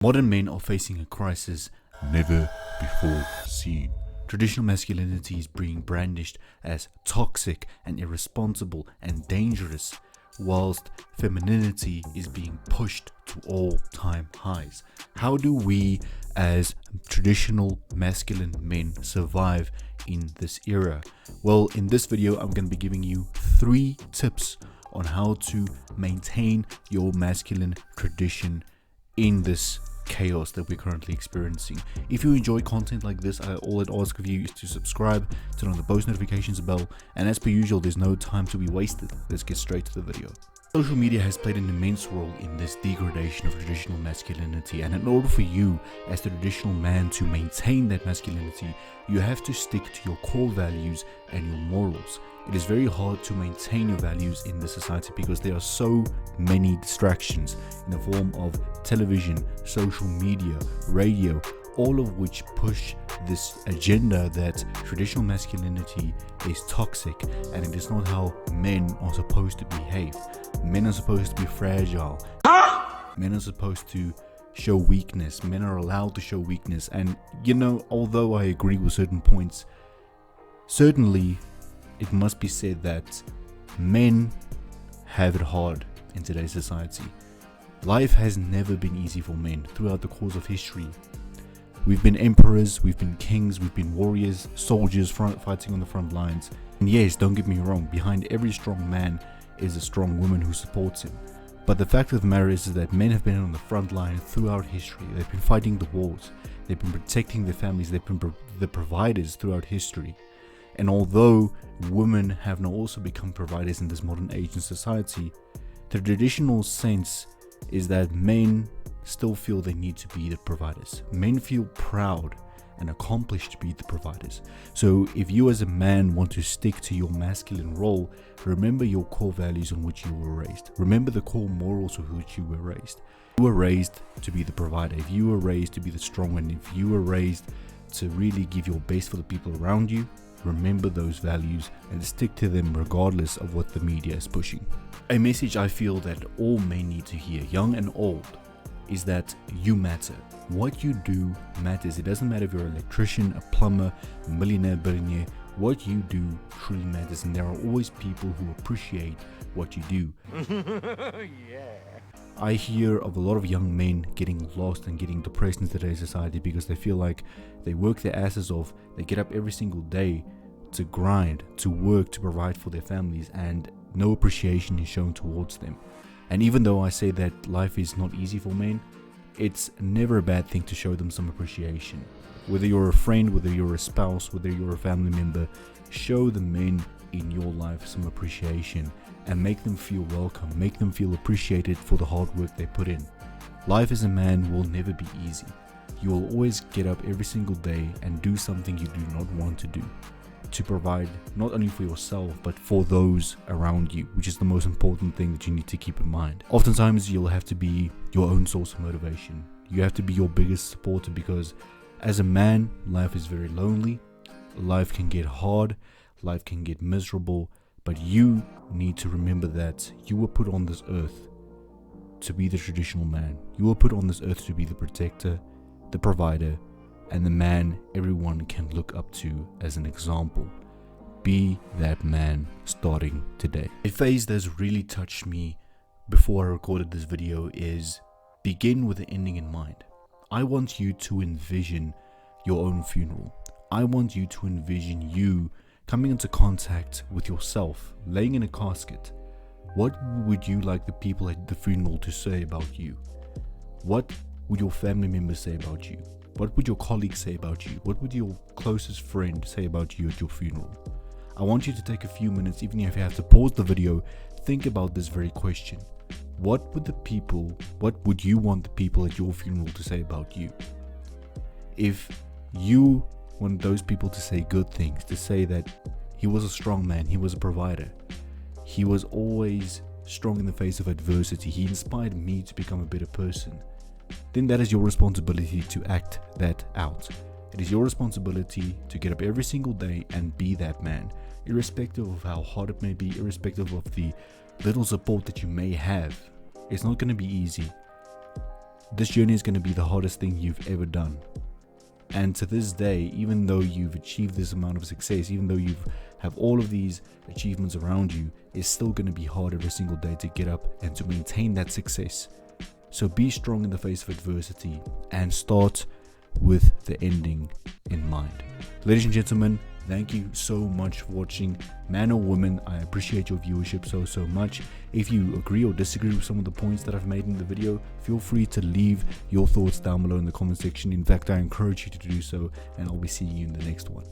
Modern men are facing a crisis never before seen. Traditional masculinity is being brandished as toxic and irresponsible and dangerous, whilst femininity is being pushed to all-time highs. How do we as traditional masculine men survive in this era? Well, in this video, I'm going to be giving you 3 tips on how to maintain your masculine tradition in this chaos that we're currently experiencing. If you enjoy content like this, all I'd ask of you is to subscribe, turn on the post notifications bell, and as per usual, there's no time to be wasted. Let's get straight to the video. Social media has played an immense role in this degradation of traditional masculinity, and in order for you as the traditional man to maintain that masculinity, you have to stick to your core values and your morals. It is very hard to maintain your values in this society because there are so many distractions in the form of television, social media, radio, all of which push this agenda that traditional masculinity is toxic and it is not how men are supposed to behave. Men are supposed to be fragile. Men are supposed to show weakness. Men are allowed to show weakness. And although I agree with certain points, certainly it must be said that men have it hard in today's society. Life has never been easy for men throughout the course of history. We've been emperors, we've been kings, we've been warriors, soldiers fighting on the front lines. And yes, don't get me wrong, behind every strong man is a strong woman who supports him. But the fact of the matter is that men have been on the front line throughout history. They've been fighting the wars, they've been protecting their families, they've been the providers throughout history. And although women have now also become providers in this modern age in society, the traditional sense is that men still feel they need to be the providers. Men feel proud and accomplished to be the providers. So if you as a man want to stick to your masculine role, remember your core values on which you were raised. Remember the core morals with which you were raised. You were raised to be the provider. If you were raised to be the strong one, if you were raised to really give your best for the people around you, remember those values and stick to them regardless of what the media is pushing. A message I feel that all men need to hear, young and old, is that you matter. What you do matters. It doesn't matter if you're an electrician, a plumber, a millionaire, billionaire. What you do truly matters, and there are always people who appreciate what you do. Yeah. I hear of a lot of young men getting lost and getting depressed in today's society because they feel like they work their asses off, they get up every single day to grind, to work, to provide for their families, and no appreciation is shown towards them. And even though I say that life is not easy for men, it's never a bad thing to show them some appreciation. Whether you're a friend, whether you're a spouse, whether you're a family member, show the men in your life some appreciation and make them feel welcome, make them feel appreciated for the hard work they put in. Life as a man will never be easy. You will always get up every single day and do something you do not want to do, to provide not only for yourself but for those around you, which is the most important thing that you need to keep in mind. Oftentimes you'll have to be your own source of motivation. You have to be your biggest supporter because as a man, life is very lonely, life can get hard, life can get miserable, but you need to remember that you were put on this earth to be the traditional man. You were put on this earth to be the protector, the provider, and the man everyone can look up to as an example. Be that man starting today. A phase that's really touched me before I recorded this video is begin with the ending in mind. I want you to envision your own funeral. I want you to envision you coming into contact with yourself, laying in a casket. What would you like the people at the funeral to say about you? What would your family members say about you? What would your colleagues say about you? What would your closest friend say about you at your funeral? I want you to take a few minutes, even if you have to pause the video, think about this very question. What would you want the people at your funeral to say about you? If you want those people to say good things, to say that he was a strong man, he was a provider, he was always strong in the face of adversity, he inspired me to become a better person, then that is your responsibility to act that out. It is your responsibility to get up every single day and be that man, irrespective of how hard it may be, irrespective of the little support that you may have. It's not going to be easy. this journey is going to be the hardest thing you've ever done. And to this day, even though you've achieved this amount of success, even though you have all of these achievements around you, it's still going to be hard every single day to get up and to maintain that success. So be strong in the face of adversity and start with the ending in mind. Ladies and gentlemen, thank you so much for watching. Man or woman, I appreciate your viewership so much. If you agree or disagree with some of the points that I've made in the video, feel free to leave your thoughts down below in the comment section. In fact, I encourage you to do so, and I'll be seeing you in the next one.